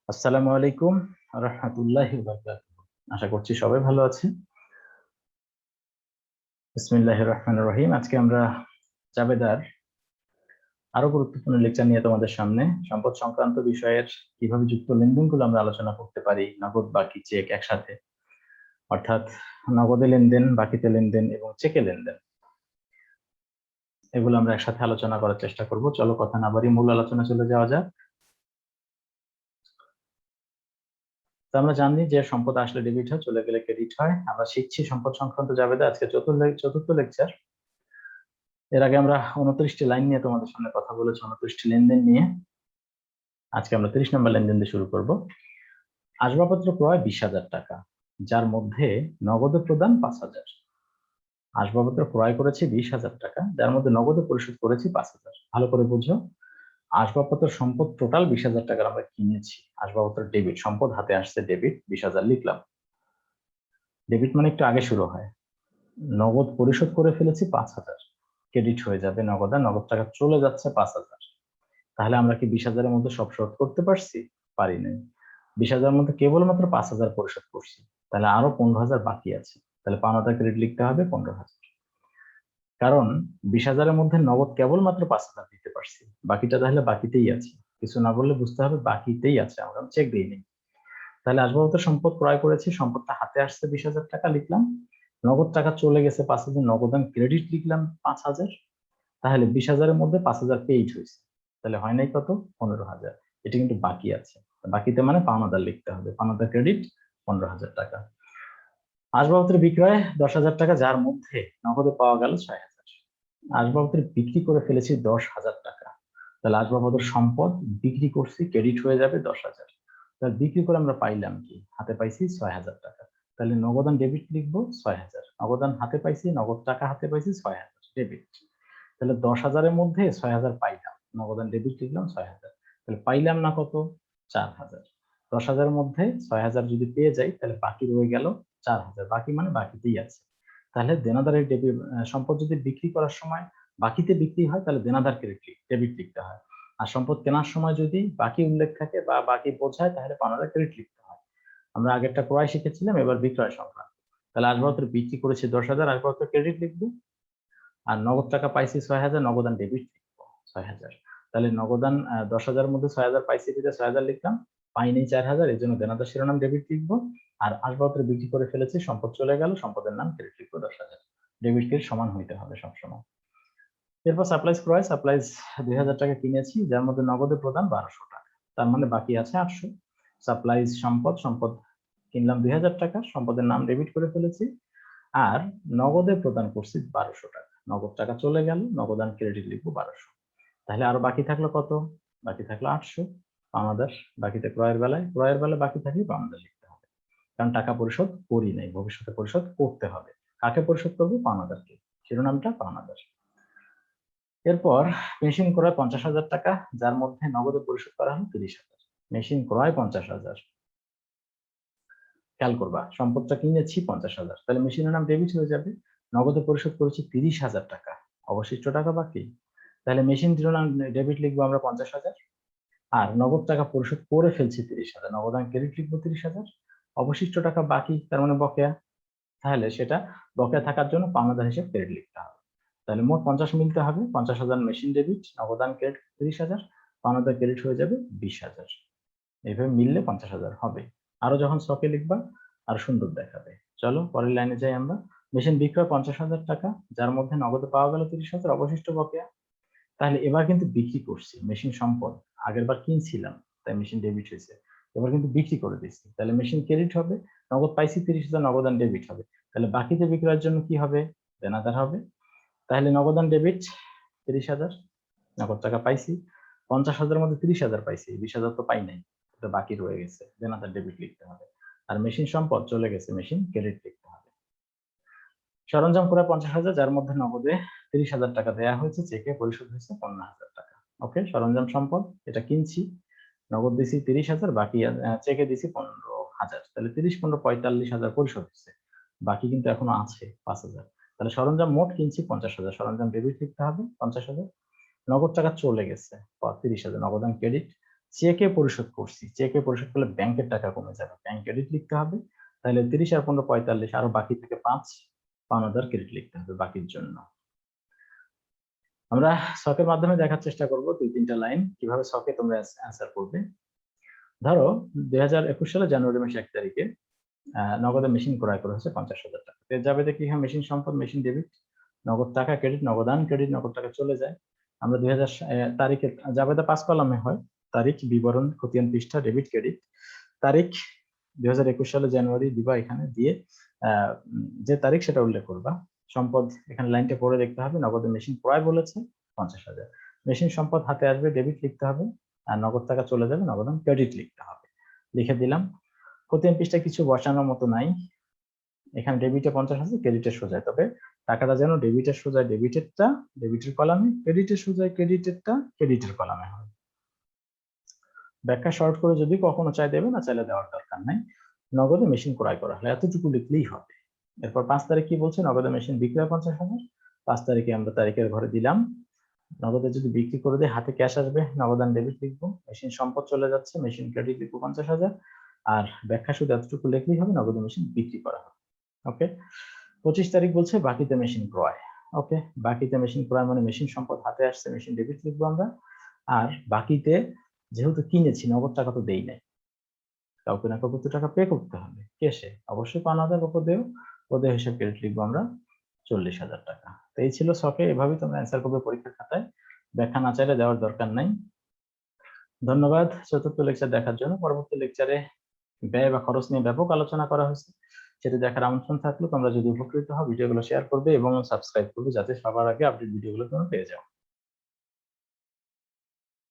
আসসালামু আলাইকুম রাহমাতুল্লাহি ওয়া বারাকাতুহু। আশা করছি সবাই ভালো আছেন। বিসমিল্লাহির রহমানির রহিম। আজকে আমরা জাবেদার আরো গুরুত্বপূর্ণ লেকচার নিয়ে তোমাদের সামনে সম্পদ সংক্রান্ত বিষয়ের কিভাবে যুক্ত লেনদেনগুলো আমরা আলোচনা করতে পারি, নগদ, বাকি, চেক একসাথে, অর্থাৎ নগদে লেনদেন, বাকিতে লেনদেন এবং চেকে লেনদেন, এগুলো আমরা একসাথে আলোচনা করার চেষ্টা করব। চলো কথা না বাড়িয়ে মূল আলোচনা চলে যাওয়া যাক। তো আমরা জানি যে সম্পদ আসলে ডেবিট হয়, চলে গেলে ক্রেডিট হয়। আমরা শিখছি সম্পদ সংক্রান্ত জাবেদা, আজকে চতুর্থ লেকচার। এর আগে আমরা 29টি লাইন নিয়ে তোমাদের সামনে কথা বলেছি, 29টি লেনদেন নিয়ে। আজকে আমরা 30 নম্বর লেনদেন দিয়ে শুরু করব। আসবাবপত্র ক্রয় 20,000 টাকা, যার মধ্যে নগদে প্রদান 5,000। আসবাবপত্র ক্রয় করেছি 20,000 টাকা, যার মধ্যে নগদে পরিশোধ করেছি 5,000। ভালো করে বুঝো, আসবাবপত্র সম্পদ টোটাল 20,000 টাকার আমরা কিনেছি। আসবাবপত্র ডেবিট, সম্পদ হাতে আসছে ডেবিট, 20,000 লিখলাম। ডেবিট মানে একটু আগে শুরু হয়। নগদ পরিশোধ করে ফেলেছি 5,000, ক্রেডিট হয়ে যাবে নগদ, আর নগদ টাকা চলে যাচ্ছে 5,000। তাহলে আমরা কি 20,000-এর মধ্যে সব শোধ করতে পারছি? পারি নাই। 20,000-এর মধ্যে কেবলমাত্র 5,000 পরিশোধ করছি, তাহলে আরো 15,000 বাকি আছে। তাহলে পাওনাদার ক্রেডিট লিখতে হবে 15,000, কারণ 20,000-এর মধ্যে নগদ কেবলমাত্র 5,000 দিতে পারছি, বাকিটা তাহলে বাকিতেই আছে। কিছু না বললে বুঝতে হবে বাকিতেই আছে, আমরা চেক দিই নেই। তাহলে আসবাবপত্র সম্পদ ক্রয় করেছি, সম্পদটা হাতে আসছে 20,000 টাকা লিখলাম, নগদ টাকা চলে গেছে 5,000, নগদান ক্রেডিট লিখলাম 5,000। তাহলে 20,000-এর মধ্যে 5,000 পেইড হয়েছে, তাহলে হয় নাই কত? 15,000। এটি কিন্তু বাকি আছে, বাকিতে মানে পাওনাদার লিখতে হবে, পাওনাদার ক্রেডিট 15,000 টাকা। আসবাবপত্র বিক্রয় 10,000 টাকা, যার মধ্যে নগদে পাওয়া গেল 6,000। আসবাবপত্র বিক্রি করে ফেলেছি 10,000 টাকা, তাহলে আসবাবপত্র সম্পদ বিক্রি করছি, ক্রেডিট হয়ে যাবে 10,000। তাহলে বিক্রি করে আমরা পাইলাম কি? হাতে পাইছি 6,000 টাকা। তাহলে নগদান ডেবিট লিখবো 6,000, নগদান হাতে পাইছি, নগদ টাকা হাতে পাইছি 6,000 ডেবিট। তাহলে 10,000-এর মধ্যে 6,000 পাইলাম, নগদান ডেবিট লিখলাম 6,000। তাহলে পাইলাম না কত? 4,000। 10,000-এর মধ্যে 6,000 যদি পেয়ে যাই, তাহলে বাকি রয়ে গেল 4,000। বাকি মানে বাকিতেই আছে। তাহলে দেনাদারের সম্পদ যদি বিক্রি করার সময় বাকিতে বিক্রি হয়, তাহলে দেনাদার ডেবিট লিখতে হয়। আর সম্পদ কেনার সময় যদি বাকি উল্লেখ থাকে বা বাকি বোঝায়, তাহলে পাওনাদার ক্রেডিট লিখতে হয়। আমরা আগেরটা ক্রয় শিখেছিলাম, এবার বিক্রয় সংক্রান্ত। তাহলে আসবাবপত্র বিক্রি করেছি 10,000, আসবাবপত্র ক্রেডিট লিখবো। আর নগদ টাকা পাইছি 6,000, নগদান ডেবিট লিখবো 6,000। তাহলে নগদান 10,000-এর মধ্যে 6,000 পাইছি, 6,000 লিখলাম, পাইনি 4,000, এই জন্য দেনাদার শিরোনাম ডেবিট লিখবো। আর আসবাবপত্র বিক্রি করে ফেলেছি, সম্পদ চলে গেল, সম্পদের নাম ক্রেডিট লিখবো 10,000। ডেবিট ক্রেডিট সমান হইতে হবে সবসময়। এরপর সাপ্লাইজ ক্রয়, সাপ্লাইজ 2,000 টাকা কিনেছি, যার মধ্যে নগদে প্রদান 1,200 টাকা, তার মানে বাকি আছে 800। সাপ্লাইজ সম্পদ, সম্পদ কিনলাম 2,000 টাকা, সম্পদের নাম ডেবিট করে ফেলেছি, আর নগদে প্রদান করছি 1,200 টাকা। নগদ টাকা চলে গেল, নগদান ক্রেডিট লিখবো 1,200। তাহলে আরো বাকি থাকলো কত? বাকি থাকলো 800 পাওনাদার। বাকিতে ক্রয়ের বেলায় বাকি থাকলে পাওনাদার লিখতে হবে, কারণ টাকা পরিশোধ করি নাই, ভবিষ্যতে পরিশোধ করতে হবে। কাকে পরিশোধ করবো? পাওনাদারকে, শিরোনামটা পাওনাদার। এরপর মেশিন ক্রয় 50,000 টাকা, যার মধ্যে নগদে পরিশোধ করা হলো 30,000। মেশিন ক্রয় 50,000, খেয়াল করবা সম্পদটা কিনেছি 50,000, তাহলে মেশিনের নাম ডেবিট হয়ে যাবে। নগদে পরিশোধ করেছি 30,000 টাকা, অবশিষ্ট টাকা বাকি। তাহলে মেশিন নাম ডেবিট লিখবো আমরা 50,000, আর নগদ টাকা পরিশোধ করে ফেলছি 30,000, নগদান ক্রেডিট লিখবো 30,000। অবশিষ্ট টাকা বাকি, তার মানে বকেয়া। তাহলে সেটা বকেয়া থাকার জন্য পাওনাদার হিসেবে ক্রেডিট লিখতে হবে। তাহলে মোট 50 মিলতে হবে। 50,000 মেশিন ডেবিট, নগদান ক্রেডিট 30,000, পাওনাদার ক্রেডিট হয়ে যাবে 20,000। এইভাবে মিললে 50,000 হবে। আরো যখন স্টকে লিখবা আর সুন্দর দেখাবে। চলো পরের লাইনে যাই আমরা। মেশিন বিক্রয় 50,000 টাকা, যার মধ্যে নগদে পাওয়া গেল 30,000, অবশিষ্ট বকেয়া। তাহলে এবার কিন্তু বিক্রি করছি, মেশিন সম্পদ আগের বার কিনছিলাম, তাই মেশিন ডেবিট হয়েছে। এবার কিন্তু বিক্রি করে দিচ্ছি, তাহলে মেশিন ক্রেডিট হবে। নগদ পাইছি 30,000, নগদান ডেবিট হবে। তাহলে বাকিতে বিক্রয়ের জন্য কি হবে? দেনাদার হবে। তাহলে নগদান ডেবিট 30,000, নগদ টাকা পাইছি 50,000-এর মধ্যে 30,000 পাইছি, 20,000 তো পাই নাই, এটা বাকি রয়ে গেছে, দেনাদার ডেবিট লিখতে হবে। আর মেশিন সম্পদ চলে গেছে, মেশিন ক্রেডিট লিখতে হবে। সরঞ্জাম ক্রয় 50,000, যার মধ্যে নগদে 30,000 টাকা দেওয়া হয়েছে, চেকে পরিশোধ হয়েছে 15,000 টাকা। ওকে, সরঞ্জাম সম্পদ এটা কিনছি, নগদ দিছি 30,000, বাকি চেকে দিছি 15,000, তাহলে 30, 15, 45,000 পরিশোধ হচ্ছে, বাকি কিন্তু এখনো আছে 5,000। তাহলে সরঞ্জাম মোট কিনছি 50,000, সরঞ্জাম ডেবিট লিখতে হবে 50,000। নগদ টাকা চলে গেছে 30,000, নগদান ক্রেডিট, চেকে পরিশোধ করছি, চেকে পরিশোধ করলে ব্যাংকের টাকা কমে যাবে, ব্যাংক ক্রেডিট লিখতে হবে। তাহলে 30 আর 15 45, আরো বাকি থেকে 5,000 ক্রেডিট লিখতে হবে বাকির জন্য। আমরা ছকের মাধ্যমে দেখার চেষ্টা করব 2-3টা লাইন কিভাবে ছকে তোমরা অ্যান্সার করবে। ধরো 2021 সালে জানুয়ারি মাসে 1 তারিখে নগদে মেশিন ক্রয় করা হয়েছে 50,000 টাকা। যাবে দেখি হ্যাঁ মেশিন সম্পদ, মেশিন ডেবিট, নগদ টাকা ক্রেডিট, নগদান ক্রেডিট, নগদ টাকা চলে যায়। আমরা 2000 তারিখের জাবেদা 5 কলামে হয়, তারিখ, বিবরণ, খতিয়ান পৃষ্ঠা, ডেবিট ক্রেডিট। তারিখ 2021 সালে জানুয়ারি দিবা, এখানে দিয়ে যে তারিখ সেটা উল্লেখ করবা। সম্পদ এখানে লাইনটা পড়ে দেখতে হবে, নগদে মেশিন ক্রয় বলেছে 50,000, মেশিন সম্পদ হাতে আসবে, ডেবিট লিখতে হবে, আর নগদ টাকা চলে যাবে, নগদান ক্রেডিট লিখতে হবে। লিখে দিলাম। খতিয়ান পৃষ্ঠা কিছু বসানোর মতো নাই, এখানে ডেবিটে 50,000, ক্রেডিটের সোজায়, তবে টাকাটা যেন ডেবিটের সোজায় ডেবিটেরটা ডেবিটের কলামে, ক্রেডিটের সোজায় ক্রেডিটেরটা ক্রেডিটের কলামে হয়। ব্যাখ্যা শর্ট করে যদি কখনো চাই দেবে, না চাইলে দেওয়ার দরকার নাই। নগদে মেশিন ক্রয় করা হলে এতটুকু লিখলেই হবে। এরপর 5 তারিখ কি বলছে, নগদে মেশিন বিক্রয় 50,000। 5 তারিখে আমরা তারিখের ঘরে দিলাম। নগদে যদি বিক্রি করে দেয় হাতে ক্যাশ আসবে, নগদান ডেবিট লিখবো, মেশিন সম্পদ চলে যাচ্ছে, মেশিন ক্রেডিট লিখবো 50,000। আর ব্যাখ্যা শুধু এতটুকু লিখলেই হবে, নগদে মেশিন বিক্রি করা হবে। ওকে। 25 তারিখ বলছে বাকিতে মেশিন ক্রয়। ওকে, বাকিতে মেশিন ক্রয় মানে মেশিন সম্পদ হাতে আসছে, মেশিন ডেবিট লিখবো আমরা। আর বাকিতে যেহেতু কিনেছি, নগদ টাকা তো দেই নাই, কাউকে না কাউকে টাকা পে করতে হবে, ক্যাশে অবশ্যই 5,000 ওপদেও, ওদের হিসাব ক্রেডিট লিখবো আমরা 40,000 টাকা। তো এই ছিল ছকে, এভাবেই তোমরা অ্যান্সার করবে পরীক্ষার খাতায়, ব্যাখ্যা না চাইলে দেওয়ার দরকার নাই। ধন্যবাদ চতুর্থ লেকচার দেখার জন্য। পরবর্তী লেকচারে ব্যয় বা খরচ নিয়ে ব্যাপক আলোচনা করা হয়েছে, সেটা দেখার আমন্ত্রণ থাকলো। তোমরা যদি উপকৃত হও ভিডিওগুলো শেয়ার করবে এবং সাবস্ক্রাইব করবে, যাতে সবার আগে আপডেট ভিডিওগুলো তোমরা পেয়ে যাও।